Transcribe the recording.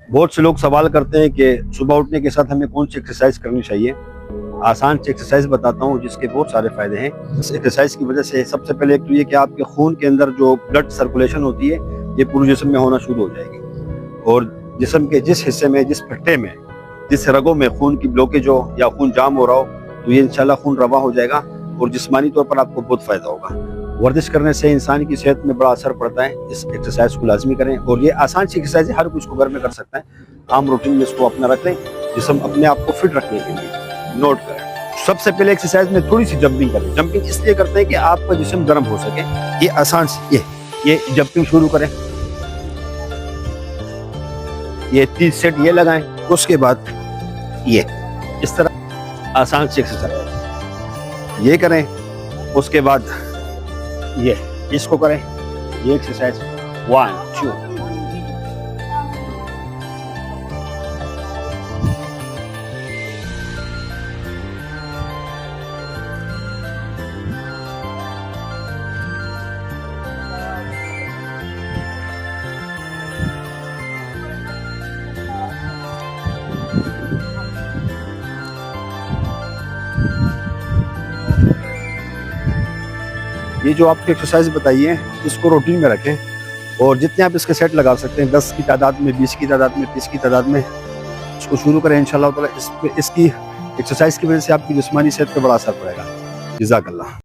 बहुत से लोग सवाल करते हैं कि सुबह उठने के साथ हमें कौन सी एक्सरसाइज करनी चाहिए। आसान सी एक्सरसाइज बताता हूँ जिसके बहुत सारे फायदे हैं। इस एक्सरसाइज की वजह से सबसे पहले एक तो ये कि आपके खून के अंदर जो ब्लड सर्कुलेशन होती है ये पूरे जिस्म में होना शुरू हो जाएगी, और जिस्म के जिस हिस्से में, जिस पट्टे में, जिस रगों में खून की ब्लॉकेज हो या खून जाम हो रहा हो तो ये इंशाल्लाह खून रवा हो जाएगा और जिस्मानी तौर पर आपको बहुत फायदा होगा। वर्जिश करने से इंसान की सेहत में बड़ा असर पड़ता है। इस एक्सरसाइज को लाजमी करें और ये आसान सी एक्सरसाइज है, हर कोई इसको घर में कर सकता है। आम रूटीन में इसको अपना रख लें जिस्म अपने आप को फिट रखने के लिए। नोट करें, सबसे पहले एक्सरसाइज में थोड़ी सी जंपिंग करें। जंपिंग इसलिए करते हैं कि आपका जिस्म गर्म हो सके। ये आसान सी ये जंपिंग शुरू करें। ये 30 सेट ये लगाएं, उसके बाद ये इस तरह आसान सी एक्सरसाइज ये करें। उसके बाद ये इसको करें, ये एक्सरसाइज 1 2। ये जो आपकी एक्सरसाइज बताई है इसको रूटीन में रखें और जितने आप इसके सेट लगा सकते हैं 10 की तादाद में, 20 की तादाद में, 30 की तादाद में इसको शुरू करें। इंशाल्लाह ताला इसकी एक्सरसाइज की वजह से आपकी जिस्मानी सेहत पे बड़ा असर पड़ेगा। जज़ाकल्लाह।